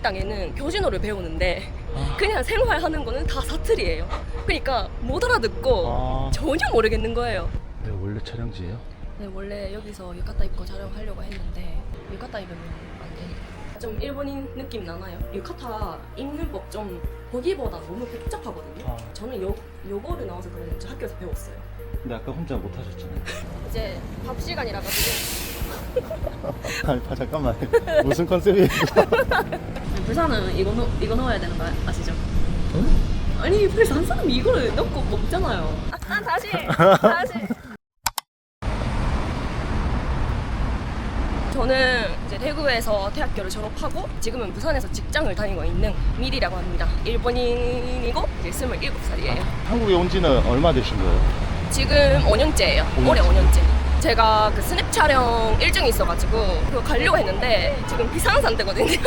어학당에는 표준어를 배우는데 그냥 생활하는 거는 다 사투리예요. 그러니까 못 알아듣고 전혀 모르겠는 거예요. 네, 원래 촬영지예요? 네, 원래 여기서 유카타 입고 촬영하려고 했는데 유카타 입으면 안 되니까 좀 일본인 느낌 나나요? 유카타 입는 법 좀 보기보다 너무 복잡하거든요. 저는 요거를 나와서 그런지 학교에서 배웠어요. 근데 아까 혼자 못 하셨잖아요. 이제 밥 시간이라 가지고 아니, 잠깐만. 무슨 컨셉이에요? 부산은 이거 넣어야 되는 거 아시죠? 응? 아니 그래서 한 사람이 이거를 넣고 먹잖아요. 다시. 저는 이제 대구에서 대학교를 졸업하고 지금은 부산에서 직장을 다니고 있는 미리라고 합니다. 일본인이고 이제 27살이에요. 한국에 온 지는 얼마 되신 거예요? 지금 5년째예요. 올해 5년째. 제가 그 스냅 촬영 일정이 있어가지고 그거 가려고 했는데 지금 비상한 상태거든요.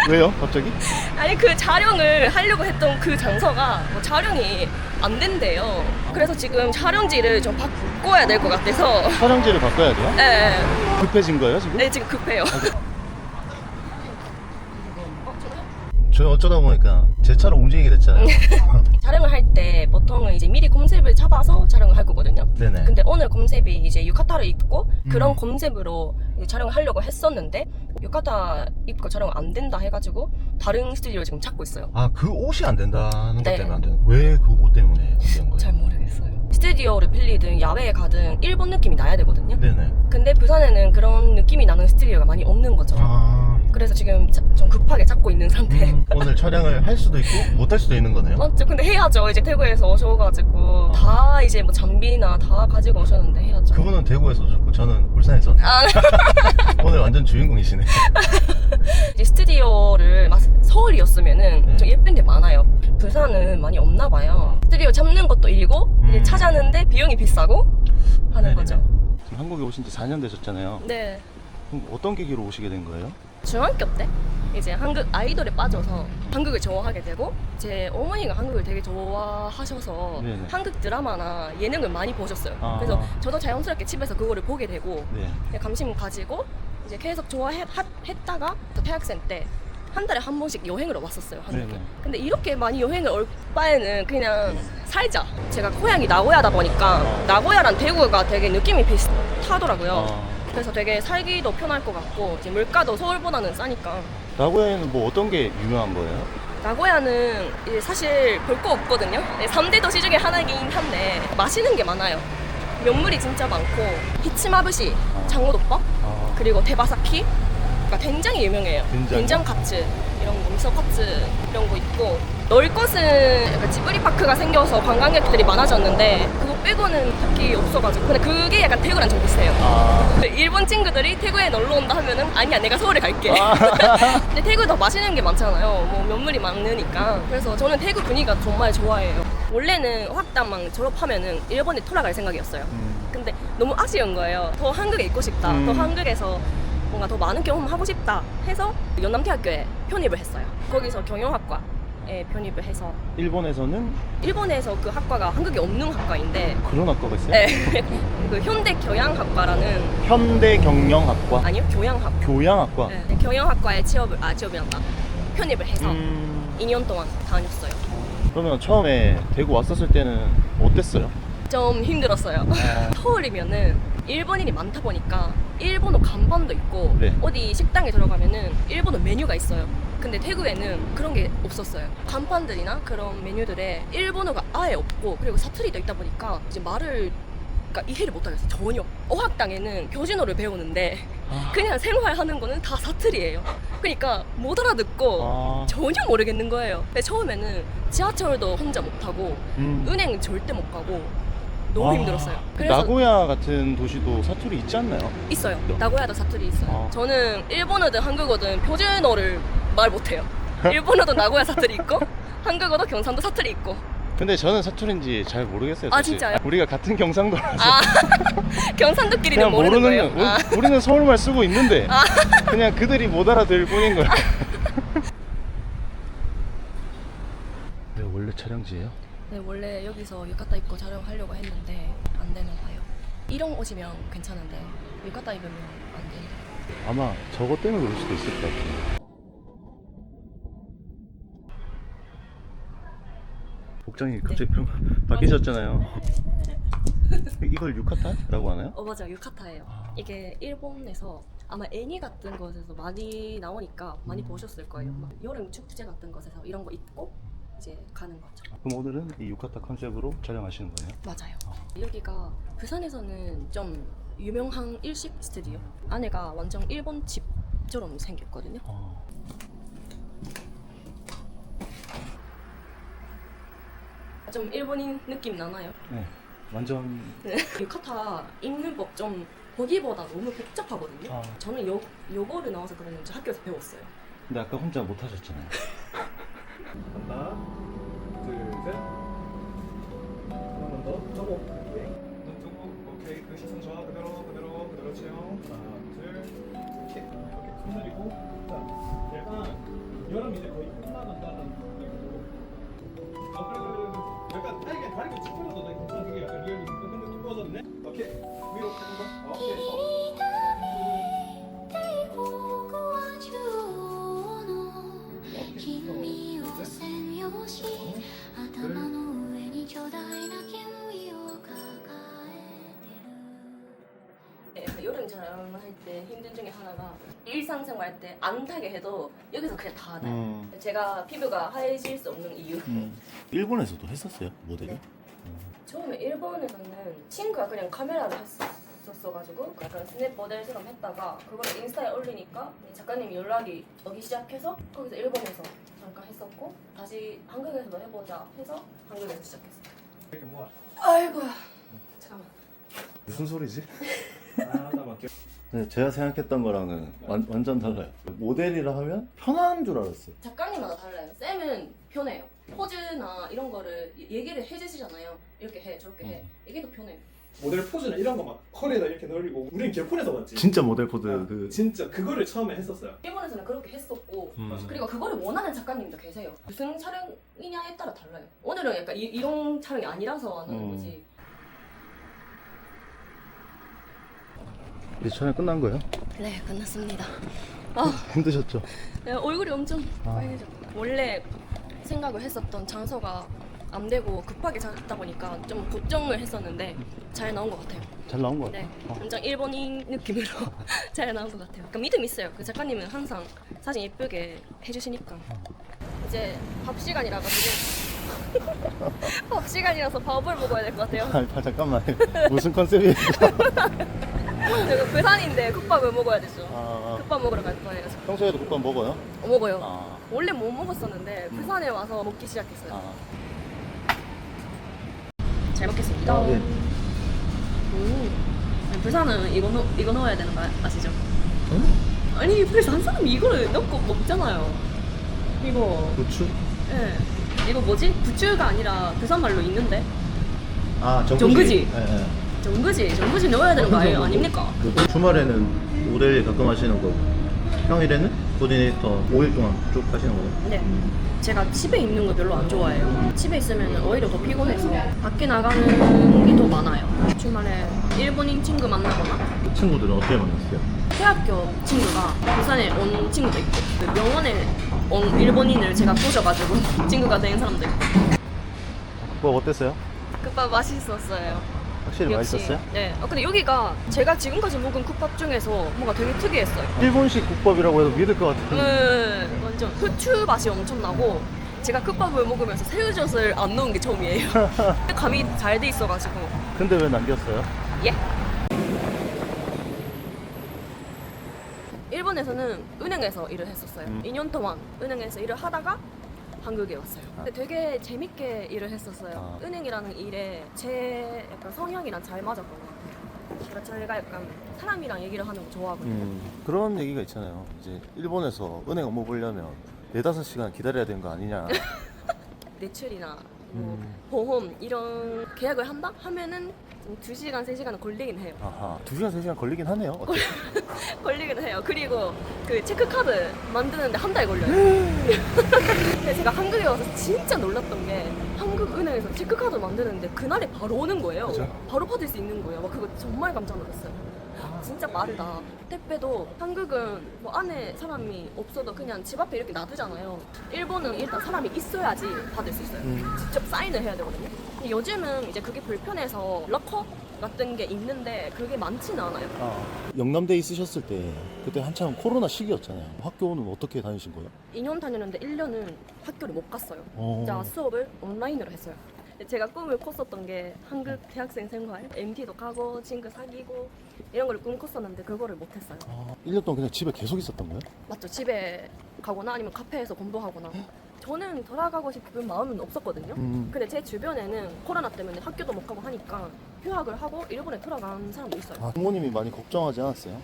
왜요? 갑자기? 아니 그 촬영을 하려고 했던 그 장소가 뭐 촬영이 안 된대요. 그래서 지금 촬영지를 좀 바꿔야 될 것 같아서. 촬영지를 바꿔야 돼요? 네. 급해진 거예요, 지금? 네, 지금 급해요. 저 어쩌다 보니까 제 차로 움직이게 됐잖아요. 촬영을 할 때 보통은 이제 미리 컨셉을 잡아서 촬영을 할 거거든요. 네네. 근데 오늘 컨셉이 이제 유카타를 입고 그런 컨셉으로 이제 촬영을 하려고 했었는데 유카타 입고 촬영 안 된다 해가지고 다른 스튜디오를 지금 찾고 있어요. 아, 그 옷이 안 된다는 것 네. 때문에 안 되는 거예요? 왜 그 옷 때문에 안 되는 거예요? 잘 모르겠어요. 스튜디오를 빌리든 야외에 가든 일본 느낌이 나야 되거든요. 네네. 근데 부산에는 그런 느낌이 나는 스튜디오가 많이 없는 거죠. 그래서 지금 좀 급하게 찾고 있는 상태. 오늘 촬영을 할 수도 있고 못 할 수도 있는 거네요? 맞죠. 근데 해야죠. 이제 대구에서 오셔가지고 다 이제 뭐 장비나 다 가지고 오셨는데 해야죠. 그분은 대구에서 오셨고 저는 울산에서 오늘 완전 주인공이시네. 이제 스튜디오를 서울이었으면은 좀 예쁜 데 많아요. 부산은 많이 없나 봐요. 스튜디오 잡는 것도 일이고 이제 찾았는데 비용이 비싸고 하는 네네네. 거죠. 지금 한국에 오신 지 4년 되셨잖아요. 네. 그럼 어떤 계기로 오시게 된 거예요? 중학교 때 이제 한국 아이돌에 빠져서 한국을 좋아하게 되고 제 어머니가 한국을 되게 좋아하셔서 네네. 한국 드라마나 예능을 많이 보셨어요. 그래서 저도 자연스럽게 집에서 그거를 보게 되고 네. 감심 가지고 이제 계속 좋아했다가 대학생 때 한 달에 한 번씩 여행을 왔었어요, 한국에. 네네. 근데 이렇게 많이 여행을 올 바에는 그냥 살자. 제가 고향이 나고야다 보니까 나고야랑 대구가 되게 느낌이 비슷하더라고요. 그래서 되게 살기도 편할 것 같고 이제 물가도 서울보다는 싸니까. 나고야에는 뭐 어떤 게 유명한 거예요? 나고야는 이제 사실 볼 거 없거든요. 3대 도시 중에 하나이긴 한데 맛있는 게 많아요. 면물이 진짜 많고 히치마부시, 장어덮밥, 그리고 테바사키, 그러니까 된장이 유명해요. 된장 카츠 이런 거, 미소 카츠 이런 거 있고 넣을 것은 약간 지브리 파크가 생겨서 관광객들이 많아졌는데 그거 빼고는 딱히 없어가지고 근데 그게 약간 태국랑 좀 비슷해요. 일본 친구들이 태국에 놀러 온다 하면은 아니야 내가 서울에 갈게. 근데 태국에 더 맛있는 게 많잖아요. 뭐 면물이 많으니까. 그래서 저는 태국 분위기가 정말 좋아해요. 원래는 어학당만 졸업하면은 일본에 돌아갈 생각이었어요. 근데 너무 아쉬운 거예요. 더 한국에 있고 싶다. 더 한국에서 뭔가 더 많은 경험하고 싶다 해서 연남대학교에 편입을 했어요. 거기서 경영학과에 편입을 해서 일본에서 그 학과가 한국에 없는 학과인데 그런 학과가 있어요? 네. 그 현대경영학과라는 현대경영학과? 아니요 교양학과? 네. 경영학과에 취업이란다 편입을 해서 2년 동안 다녔어요. 그러면 처음에 대구 왔었을 때는 어땠어요? 좀 힘들었어요. 서울이면은 일본인이 많다 보니까 일본어 간판도 있고 어디 식당에 들어가면은 일본어 메뉴가 있어요. 근데 태국에는 그런 게 없었어요. 간판들이나 그런 메뉴들에 일본어가 아예 없고 그리고 사투리도 있다 보니까 이제 말을 이해를 못하겠어요. 전혀. 어학당에는 표준어를 배우는데 그냥 생활하는 거는 다 사투리예요. 그러니까 못 알아듣고 전혀 모르겠는 거예요. 근데 처음에는 지하철도 혼자 못 타고 은행은 절대 못 가고 너무 힘들었어요. 그래서 나고야 같은 도시도 사투리 있지 않나요? 있어요. 나고야도 사투리 있어요. 저는 일본어든 한국어든 표준어를 말 못해요. 일본어도 나고야 사투리 있고 한국어도 경상도 사투리 있고. 근데 저는 사투리인지 잘 모르겠어요. 아, 사실. 진짜요? 우리가 같은 경상도라서 경상도끼리는 모르는 거예요? 우리는 서울말 쓰고 있는데 그냥 그들이 못 알아들을 뿐인 거예요. 네, 원래 촬영지예요? 네, 원래 여기서 유카타 입고 촬영하려고 했는데 안 되나 봐요. 이런 옷이면 괜찮은데 유카타 입으면 안 되나. 아마 저것 때문에 그럴 수도 있을 것 같아요. 복장이 갑자기 바뀌셨잖아요. 이걸 유카타라고 하나요? 맞아, 유카타예요. 이게 일본에서 아마 애니 같은 곳에서 많이 나오니까 많이 보셨을 거예요. 막 여름 축제 같은 곳에서 이런 거 입고 이제 가는 거죠. 그럼 오늘은 이 유카타 컨셉으로 촬영하시는 거예요? 맞아요. 여기가 부산에서는 좀 유명한 일식 스튜디오. 안에가 완전 일본 집처럼 생겼거든요. 좀 일본인 느낌 나나요? 네, 완전. 네. 유카타 입는 법 좀 보기보다 너무 복잡하거든요. 저는 요거를 나와서 그랬는지 학교에서 배웠어요. 근데 아까 혼자 못 하셨잖아요. 하나, 둘, 셋. 하나만 더. 하고. 오케이. 눈 뜨고. 오케이. 그 시선 좋아. 그대로 채용. 하나, 둘. 오케이. 손 내리고. 자, 약간 여름 이제 거의 끝나간다는 느낌으로. 그래. 약간 다리가 다리가 찌그러져. 나 괜찮아. 그게 약간 리얼이 근데 두꺼워졌네. 오케이. 위로 펴는 거. 오케이. 君を専用し頭の上に巨大な煙を抱えてる 네, 여름 촬영을 할 때 힘든 중에 하나가 일상생활 때 안 타게 해도 여기서 그냥 다 나요. 제가 피부가 하얘질 수 없는 이유. 일본에서도 했었어요, 모델이? 네. 처음에 일본에서는 친구가 그냥 카메라를 했었어가지고 약간 스냅 모델처럼 했다가 그걸 인스타에 올리니까 작가님이 연락이 오기 시작해서 거기서 일본에서 잠깐 했었고 다시 한국에서도 해보자 해서 한국에서 시작했어요. 이렇게 모아. 아이고야. 잠깐만. 무슨 소리지? 하나 맞게. 네, 제가 생각했던 거랑은 완전 달라요. 모델이라 하면 편한 줄 알았어요. 작가님마다 달라요. 쌤은 편해요. 포즈나 이런 거를 얘기를 해주시잖아요. 이렇게 해, 저렇게 해. 이게 더 편해요. 모델 포즈는 이런 거 막 허리에다 이렇게 늘리고 우린 개콘에서 봤지. 진짜 모델 코드 그 진짜 그거를 처음에 했었어요. 일본에서는 그렇게 했었고 음. 그리고 그거를 원하는 작가님도 계세요. 무슨 촬영이냐에 따라 달라요. 오늘은 약간 이런 촬영이 아니라서 하는 거지. 이제 촬영 끝난 거예요? 네, 끝났습니다. 힘드셨죠? 네, 얼굴이 엄청 빨개졌고 원래 생각을 했었던 장소가 안 되고 급하게 잡다 보니까 좀 걱정을 했었는데 잘 나온 것 같아요. 잘 나온 거 네, 같아요. 완전 일본인 느낌으로 잘 나온 것 같아요. 그러니까 믿음 있어요. 그 작가님은 항상 사진 예쁘게 해주시니까. 이제 밥 시간이라가지고 밥 시간이라서 밥을 먹어야 될 것 같아요. 잠깐만. 무슨 컨셉이에요? 제가 부산인데 국밥을 먹어야 되죠. 아, 국밥 먹으러 갈 거예요. 평소에도 국밥 먹어요? 먹어요. 아, 원래 못 먹었었는데 부산에 와서 먹기 시작했어요. 아. 잘 먹겠습니다. 네. 부산은 이거 넣어야 되는 거 아시죠? 응? 아니 부산 사람이 이거를 넣고 먹잖아요. 이거 고추? 예. 이거 뭐지? 부추가 아니라 부산 말로 있는데 아, 정그지? 네, 네. 정부지 넣어야 되는 거 아니에요? 아닙니까? 주말에는 모델 가끔 하시는 거고 평일에는 코디네이터 5일 동안 쭉 하시는 거예요? 네. 제가 집에 있는 거 별로 안 좋아해요. 집에 있으면 오히려 더 피곤해서 밖에 나가는 게 더 많아요. 주말에 일본인 친구 만나거나 그 친구들은 어떻게 만났어요? 대학교 친구가 부산에 온 친구도 있고 그 명원에 온 일본인을 제가 꼬셔가지고 친구가 된 사람도 있고. 국밥 어땠어요? 국밥 맛있었어요. 확실히 역시. 맛있었어요? 네. 근데 여기가 제가 지금까지 먹은 국밥 중에서 뭔가 되게 특이했어요. 일본식 국밥이라고 해도 믿을 것 같은. 네, 완전 후추 맛이 엄청 나고 제가 국밥을 먹으면서 새우젓을 안 넣은 게 처음이에요. 감이 잘 돼 있어가지고. 근데 왜 남겼어요? 예. 일본에서는 은행에서 일을 했었어요. 2년 동안 은행에서 일을 하다가 한국에 왔어요. 근데 되게 재밌게 일을 했었어요. 은행이라는 일에 제 약간 성향이랑 잘 맞았던 것 같아요. 제가 약간 사람이랑 얘기를 하는 거 좋아하거든요. 그런 얘기가 있잖아요. 이제 일본에서 은행 업무 보려면 4-5시간 기다려야 되는 거 아니냐. 대출이나 뭐 보험 이런 계약을 한다 하면은 좀 2시간, 3시간은 걸리긴 해요. 아하. 2시간 3시간 걸리긴 하네요. 어때요? 걸리긴 해요. 그리고 그 체크카드 만드는데 한 달 걸려요. 근데 제가 한국에 와서 진짜 놀랐던 게 한국은행에서 체크카드 만드는데 그날에 바로 오는 거예요. 그죠? 바로 받을 수 있는 거예요. 막 그거 정말 깜짝 놀랐어요. 진짜 빠르다. 택배도 한국은 뭐 안에 사람이 없어도 그냥 집 앞에 이렇게 놔두잖아요. 일본은 일단 사람이 있어야지 받을 수 있어요. 직접 사인을 해야 되거든요. 근데 요즘은 이제 그게 불편해서 럭커 같은 게 있는데 그게 많지는 않아요. 영남대에 있으셨을 때 그때 한참 코로나 시기였잖아요. 학교는 어떻게 다니신 거예요? 2년 다녔는데 1년은 학교를 못 갔어요. 어. 진짜 수업을 온라인으로 했어요. 제가 꿈을 꿨었던 게 한국 대학생 생활, MT도 가고 친구 사귀고 이런 걸 꿈꿨었는데 그거를 못 했어요. 1년 동안 그냥 집에 계속 있었던 거예요? 맞죠? 집에 가거나 아니면 카페에서 공부하거나. 저는 돌아가고 싶은 마음은 없었거든요. 근데 제 주변에는 코로나 때문에 학교도 못 가고 하니까 휴학을 하고 일본에 돌아간 사람도 있어요. 부모님이 많이 걱정하지 않았어요?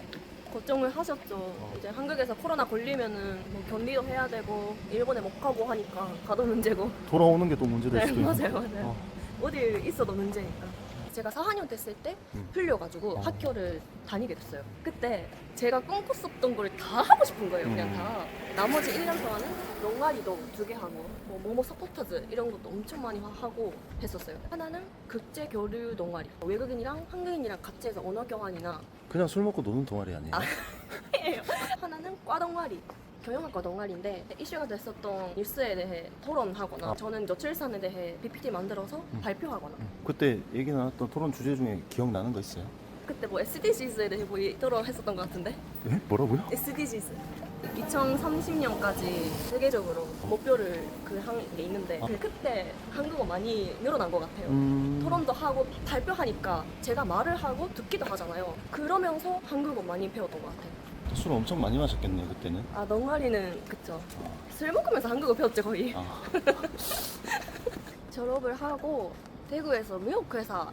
걱정을 하셨죠. 이제 한국에서 코로나 걸리면은 뭐 격리도 해야 되고 일본에 못 가고 하니까 가도 문제고. 돌아오는 게 또 문제될 네, 수도 있고. 맞아요. 어디 있어도 문제니까. 제가 4학년 됐을 때 풀려가지고 학교를 다니게 됐어요. 그때 제가 꿈꿨었던 걸 다 하고 싶은 거예요. 그냥 다. 나머지 1년 동안은 롱마리도 2개 하고 뭐 모모 서포터즈 이런 것도 엄청 많이 하고 했었어요. 하나는 국제 교류 동아리. 외국인이랑 한국인이랑 같이 해서 언어 교환이나 그냥 술 먹고 노는 동아리 아니에요? 하나는 과 동아리. 경영학과 동아리인데 이슈가 됐었던 뉴스에 대해 토론하거나 저는 저출산에 대해 PPT 만들어서 발표하거나 그때 얘기 나눴던 토론 주제 중에 기억나는 거 있어요? 그때 뭐 SDGs에 대해 뭐 토론했었던 것 같은데 네? 뭐라고요? SDGs 2030년까지 세계적으로 목표를 한 게 있는데 그때 한국어 많이 늘어난 것 같아요. 토론도 하고 발표하니까 제가 말을 하고 듣기도 하잖아요. 그러면서 한국어 많이 배웠던 것 같아요. 술 엄청 많이 마셨겠네요 그때는. 아 동아리는 그쵸. 술 먹으면서 한국어 배웠죠 거의. 졸업을 하고 대구에서 미국 회사에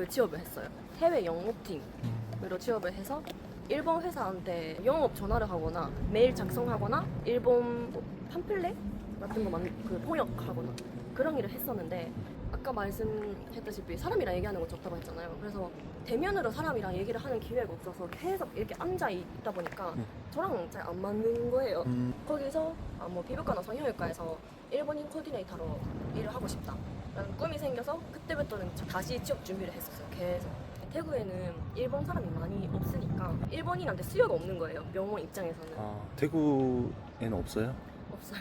취업을 했어요. 해외 영업팀으로 취업을 해서 일본 회사한테 영업 전화를 하거나 메일 작성하거나 일본 뭐 팜플렛 같은 거 통역하거나 그런 일을 했었는데 아까 말씀했다시피 사람이랑 얘기하는 거 좋다고 했잖아요. 그래서 대면으로 사람이랑 얘기를 하는 기회가 없어서 계속 이렇게 앉아 있다 보니까 저랑 잘 안 맞는 거예요. 거기서 뭐 피부과나 성형외과에서 일본인 코디네이터로 일을 하고 싶다 라는 꿈이 생겨서 그때부터는 다시 취업 준비를 했었어요. 계속. 태국에는 일본 사람이 많이 없으니까 일본인한테 수요가 없는 거예요. 명원 입장에서는. 대구에는 없어요? 없어요.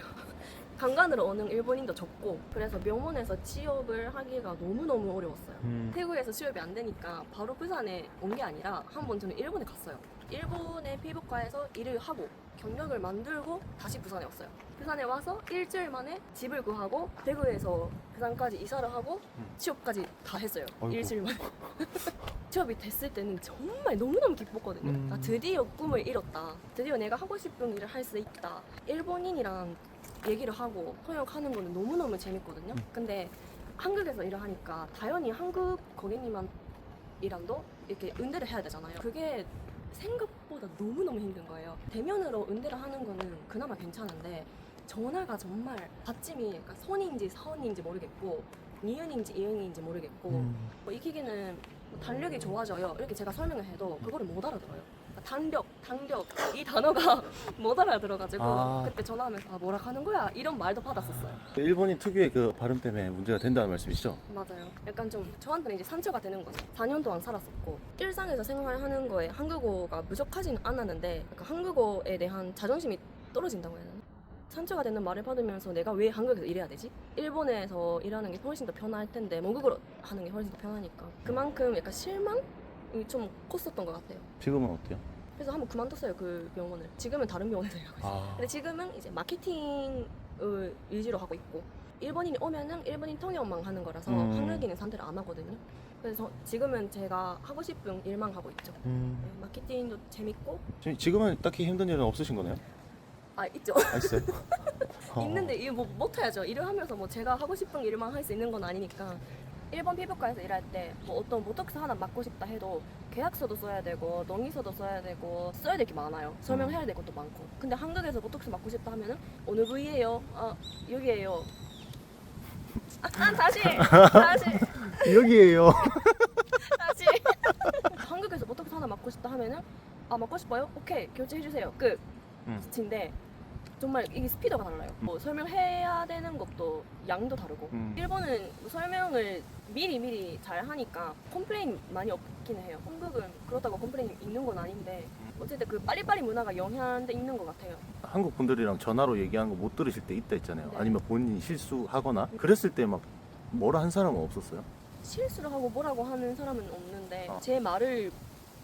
관광으로 오는 일본인도 적고 그래서 명문에서 취업을 하기가 너무너무 어려웠어요. 태국에서 취업이 안 되니까 바로 부산에 온 게 아니라 한 번 저는 일본에 갔어요. 일본의 피부과에서 일을 하고 경력을 만들고 다시 부산에 왔어요. 부산에 와서 일주일 만에 집을 구하고 대구에서 부산까지 이사를 하고 취업까지 다 했어요. 아이고. 일주일 만에. 취업이 됐을 때는 정말 너무너무 기뻤거든요. 아, 드디어 꿈을 이뤘다. 드디어 내가 하고 싶은 일을 할 수 있다. 일본인이랑 얘기를 하고 통역하는 거는 너무너무 재밌거든요. 근데 한국에서 일을 하니까 당연히 한국 고객님이랑도 이렇게 응대를 해야 되잖아요. 그게 생각보다 너무너무 힘든 거예요. 대면으로 응대를 하는 거는 그나마 괜찮은데 전화가 정말 받침이 그러니까 손인지 사원인지 모르겠고 니은인지 이응인지 모르겠고 뭐 이 기기는 뭐 달력이 좋아져요 이렇게 제가 설명을 해도 그거를 못 알아들어요. 그러니까 당력 이 단어가 못 알아들어가지고 그때 전화하면서 뭐라 하는 거야 이런 말도 받았었어요. 일본인 특유의 그 발음 때문에 문제가 된다는 말씀이시죠? 맞아요. 약간 좀 저한테는 이제 상처가 되는 거죠. 4년 동안 살았었고 일상에서 생활하는 거에 한국어가 부족하지는 않았는데 약간 한국어에 대한 자존심이 떨어진다고 해야 되나? 상처가 되는 말을 받으면서 내가 왜 한국에서 일해야 되지? 일본에서 일하는 게 훨씬 더 편할 텐데 모국어로 하는 게 훨씬 더 편하니까 그만큼 약간 실망이 좀 컸었던 것 같아요. 지금은 어때요? 그래서 한번 그만뒀어요 그 병원을. 지금은 다른 병원에서 일하고 있어요. 근데 지금은 이제 마케팅을 위주로 하고 있고 일본인이 오면은 일본인 통역만 하는 거라서 한국인은 상대를 안 하거든요. 그래서 지금은 제가 하고 싶은 일만 하고 있죠. 네, 마케팅도 재밌고 지금은 딱히 힘든 일은 없으신 거네요? 있죠. 있어요? 있는데 이거 뭐 못해야죠. 일을 하면서 뭐 제가 하고 싶은 일만 할 수 있는 건 아니니까. 일본 피부과에서 일할 때 뭐 어떤 보톡스 하나 맞고 싶다 해도 계약서도 써야 되고 농의서도 써야 되고 써야 될 게 많아요. 설명해야 될 것도 많고. 근데 한국에서 보톡스 맞고 싶다 하면은 어느 부위예요? 여기예요. 다시 여기에요. 한국에서 버터피스 하나 맡고 싶다 하면은 아 맡고 싶어요? 오케이 결제해주세요 끝. 인데 정말 이게 스피드가 달라요. 뭐 설명해야 되는 것도 양도 다르고 일본은 설명을 미리 잘 하니까 컴플레인 많이 없긴 해요. 한국은 그렇다고 컴플레인 있는 건 아닌데 어쨌든 그 빠리빠리 문화가 영향돼 있는 것 같아요. 한국 분들이랑 전화로 얘기하는 거 못 들으실 때 있다 있잖아요. 네. 아니면 본인이 실수하거나 그랬을 때 막 뭐라 한 사람은 없었어요? 실수를 하고 뭐라고 하는 사람은 없는데 어. 제 말을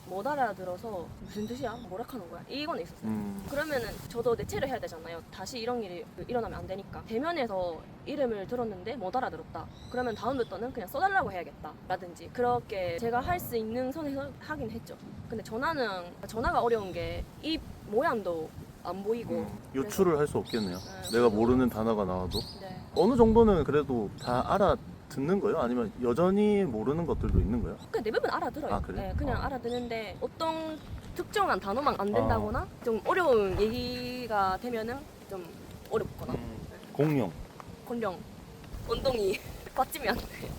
못 알아들어서 무슨 뜻이야? 뭐라 하는 거야? 이건 있었어요. 그러면은 저도 대체를 해야 되잖아요. 다시 이런 일이 일어나면 안 되니까. 대면에서 이름을 들었는데 못 알아들었다. 그러면 다음부터는 그냥 써달라고 해야겠다. 라든지 그렇게 제가 할 수 있는 선에서 하긴 했죠. 근데 전화가 어려운 게 입 모양도 안 보이고 유출을 할 수 없겠네요. 네. 내가 모르는 단어가 나와도 네. 어느 정도는 그래도 다 알아듣는 거예요? 아니면 여전히 모르는 것들도 있는 거예요? 그냥 대부분 알아들어요. 아, 그래? 네, 그냥 어. 알아듣는데 어떤 특정한 단어만 안 된다거나 좀 어려운 얘기가 되면은 좀 어렵거나 공룡. 곤령 엉덩이 받치면 안 돼요.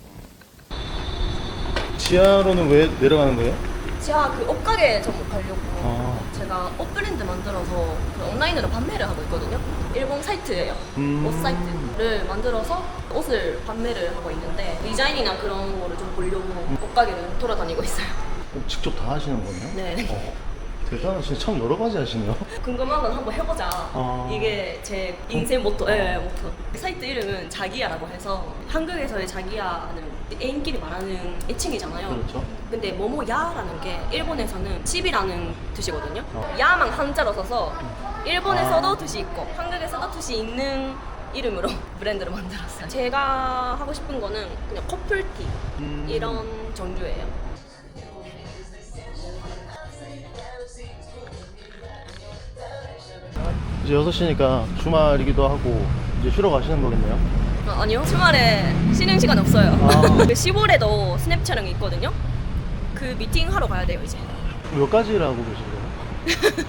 지하로는 왜 내려가는 거예요? 제가 그 옷가게 전문 가려고 아. 제가 옷 브랜드 만들어서 그 온라인으로 판매를 하고 있거든요. 일본 사이트예요. 옷 사이트를 만들어서 옷을 판매를 하고 있는데 디자인이나 그런 거를 좀 보려고 옷가게를 돌아다니고 있어요. 직접 다 하시는 거네요? 네. 대단하시네. 참 여러 가지 하시네요. 궁금한 건 한번 해보자. 이게 제 인생 모토. 네, 모토. 사이트 이름은 자기야라고 해서 한국에서의 자기야는 애인끼리 말하는 애칭이잖아요. 그렇죠. 근데 뭐뭐야라는 게 일본에서는 집이라는 뜻이거든요. 야만 한자로 써서 일본에서도 뜻이 있고 한국에서도 뜻이 있는 이름으로 브랜드를 만들었어요. 제가 하고 싶은 거는 그냥 커플티 이런 전주예요. 이제 6시니까 주말이기도 하고 이제 쉬러 가시는 거겠네요. 아니요, 주말에 쉬는 시간 없어요. 아. 그 10월에도 스냅 촬영이 있거든요. 그 미팅 하러 가야 돼요 이제. 몇 가지를 하고 계신가요?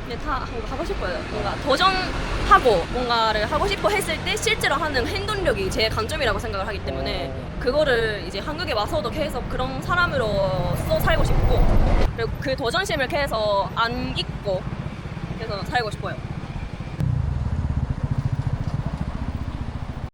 근데 다 하고 싶어요. 뭔가 도전하고 뭔가를 하고 싶어 했을 때 실제로 하는 행동력이 제 강점이라고 생각을 하기 때문에 그거를 이제 한국에 와서도 계속 그런 사람으로서 살고 싶고 그리고 그 도전심을 계속 안 잊고 그래서 살고 싶어요.